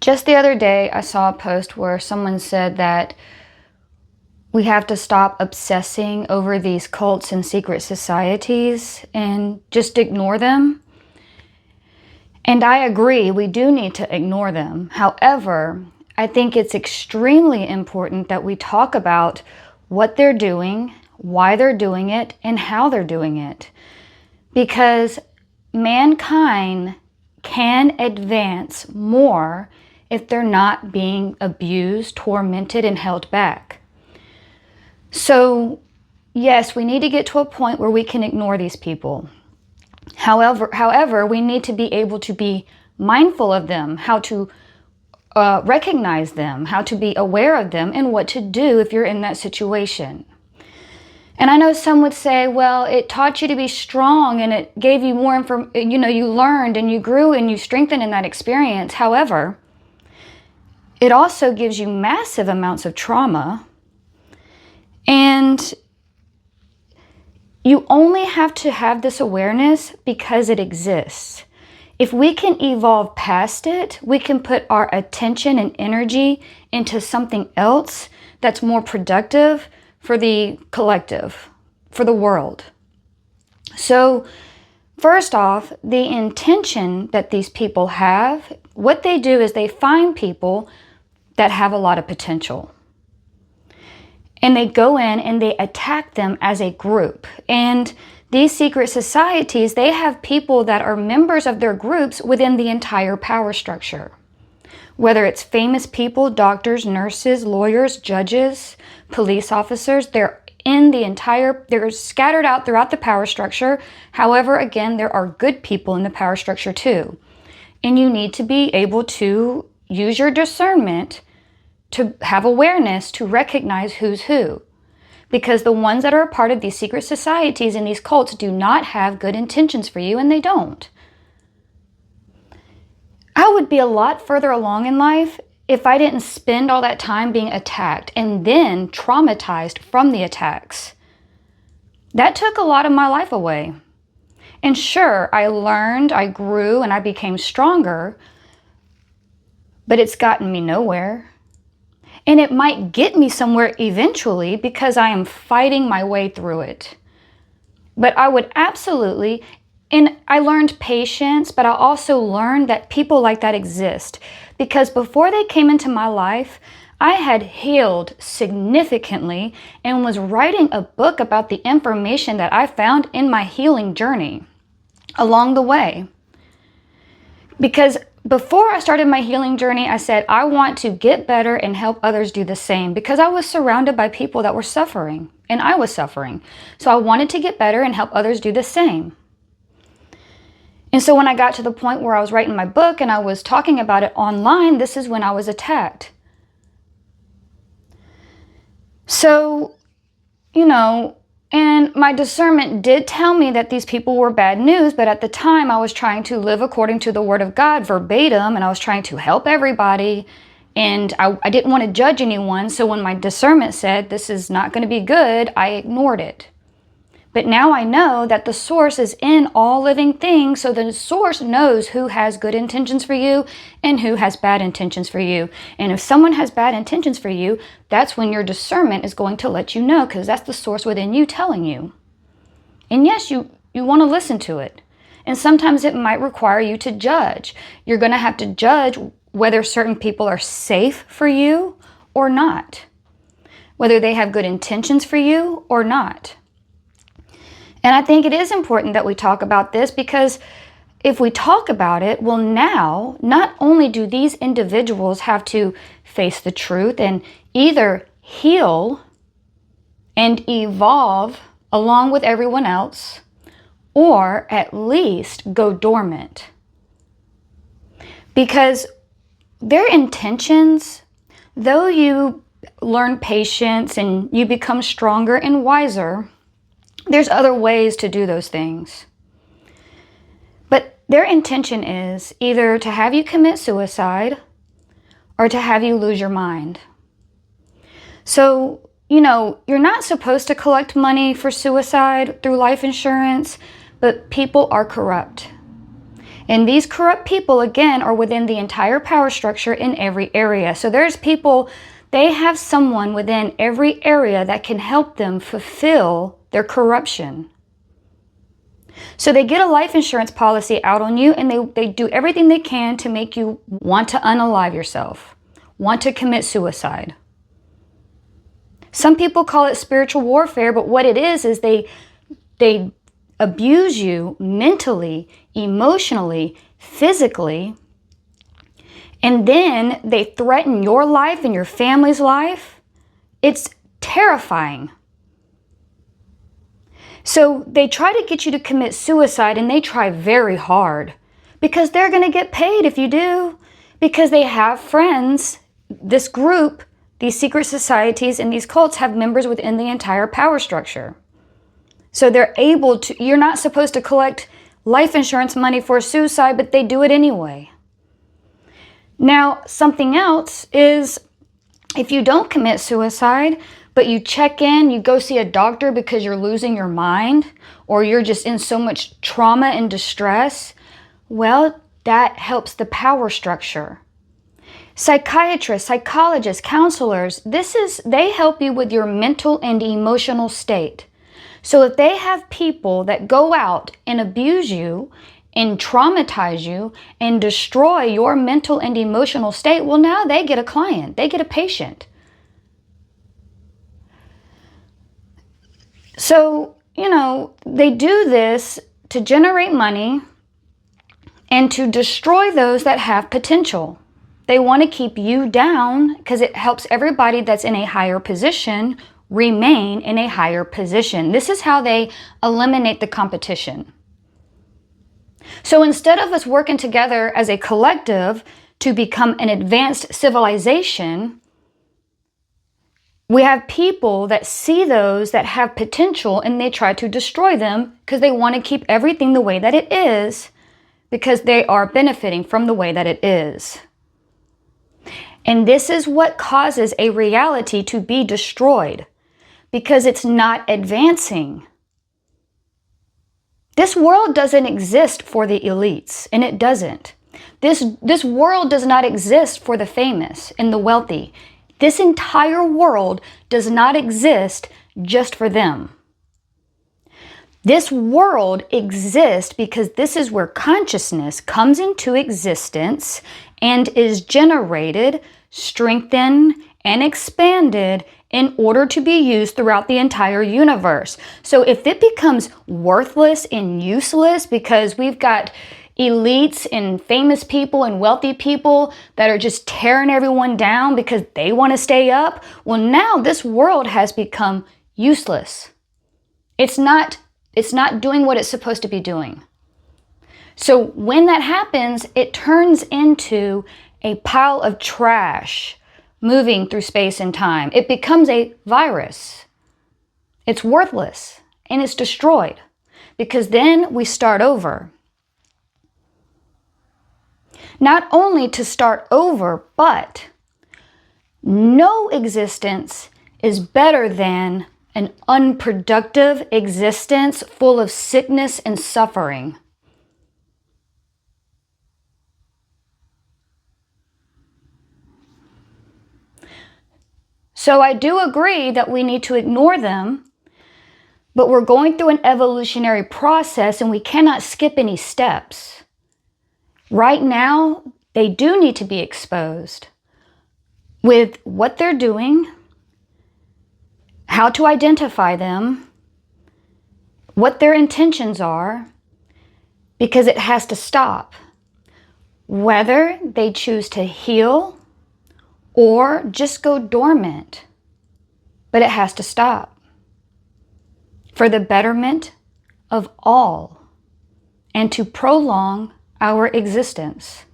Just the other day, I saw a post where someone said that we have to stop obsessing over these cults and secret societies and just ignore them. And I agree, we do need to ignore them. However, I think it's extremely important that we talk about what they're doing, why they're doing it, and how they're doing it. Because mankind can advance more if they're not being abused, tormented, and held back. So, yes, we need to get to a point where we can ignore these people. However, we need to be able to be mindful of them, how to recognize them, how to be aware of them, and what to do if you're in that situation. And I know some would say, well, it taught you to be strong and it gave you more information, you learned and you grew and you strengthened in that experience. However, it also gives you massive amounts of trauma. And you only have to have this awareness because it exists. If we can evolve past it, we can put our attention and energy into something else that's more productive for the collective, for the world. So, first off, the intention that these people have, what they do is they find people that have a lot of potential. And they go in and they attack them as a group. And these secret societies, they have people that are members of their groups within the entire power structure. Whether it's famous people, doctors, nurses, lawyers, judges, police officers, they're scattered out throughout the power structure. However, again, there are good people in the power structure too. And you need to be able to use your discernment to have awareness to recognize who's who. Because the ones that are a part of these secret societies and these cults do not have good intentions for you, and they don't. I would be a lot further along in life if I didn't spend all that time being attacked and then traumatized from the attacks. That took a lot of my life away. And sure, I learned, I grew, and I became stronger, but it's gotten me nowhere. And it might get me somewhere eventually because I am fighting my way through it. But I would absolutely, and I learned patience, but I also learned that people like that exist. Because before they came into my life, I had healed significantly and was writing a book about the information that I found in my healing journey along the way. Because before I started my healing journey, I said, I want to get better and help others do the same because I was surrounded by people that were suffering and I was suffering. So I wanted to get better and help others do the same. And so when I got to the point where I was writing my book and I was talking about it online, this is when I was attacked. So, and my discernment did tell me that these people were bad news, but at the time I was trying to live according to the Word of God verbatim, and I was trying to help everybody, and I didn't want to judge anyone, so when my discernment said this is not going to be good, I ignored it. But now I know that the source is in all living things, so the source knows who has good intentions for you and who has bad intentions for you. And if someone has bad intentions for you, that's when your discernment is going to let you know, because that's the source within you telling you. And yes, you want to listen to it. And sometimes it might require you to judge. You're going to have to judge whether certain people are safe for you or not. Whether they have good intentions for you or not. And I think it is important that we talk about this because if we talk about it, well, now, not only do these individuals have to face the truth and either heal and evolve along with everyone else, or at least go dormant. Because their intentions, though you learn patience and you become stronger and wiser, there's other ways to do those things. But their intention is either to have you commit suicide or to have you lose your mind. So, you're not supposed to collect money for suicide through life insurance, but people are corrupt. And these corrupt people, again, are within the entire power structure in every area. So there's people, they have someone within every area that can help them fulfill their corruption. So they get a life insurance policy out on you, and they do everything they can to make you want to unalive yourself, want to commit suicide. Some people call it spiritual warfare, but what it is they abuse you mentally, emotionally, physically, and then they threaten your life and your family's life. It's terrifying. So they try to get you to commit suicide, and they try very hard because they're going to get paid if you do, because they have friends. This group, these secret societies and these cults have members within the entire power structure. So they're able to, you're not supposed to collect life insurance money for suicide, but they do it anyway. Now, something else is if you don't commit suicide, but you check in, you go see a doctor because you're losing your mind or you're just in so much trauma and distress, well, that helps the power structure. Psychiatrists, psychologists, counselors, they help you with your mental and emotional state. So if they have people that go out and abuse you and traumatize you and destroy your mental and emotional state, well, now they get a client, they get a patient. So, they do this to generate money and to destroy those that have potential. They want to keep you down because it helps everybody that's in a higher position remain in a higher position. This is how they eliminate the competition. So instead of us working together as a collective to become an advanced civilization, we have people that see those that have potential and they try to destroy them because they want to keep everything the way that it is because they are benefiting from the way that it is. And this is what causes a reality to be destroyed because it's not advancing. This world doesn't exist for the elites, and it doesn't. This world does not exist for the famous and the wealthy. This entire world does not exist just for them. This world exists because this is where consciousness comes into existence and is generated, strengthened, and expanded in order to be used throughout the entire universe. So if it becomes worthless and useless because we've got elites and famous people and wealthy people that are just tearing everyone down because they want to stay up, well, now this world has become useless. It's not doing what it's supposed to be doing. So when that happens, it turns into a pile of trash moving through space and time. It becomes a virus. It's worthless and it's destroyed because then we start over. Not only to start over, but no existence is better than an unproductive existence full of sickness and suffering. So I do agree that we need to ignore them, but we're going through an evolutionary process and we cannot skip any steps. Right now, they do need to be exposed with what they're doing, how to identify them, what their intentions are, because it has to stop. Whether they choose to heal or just go dormant, but it has to stop for the betterment of all and to prolong our existence.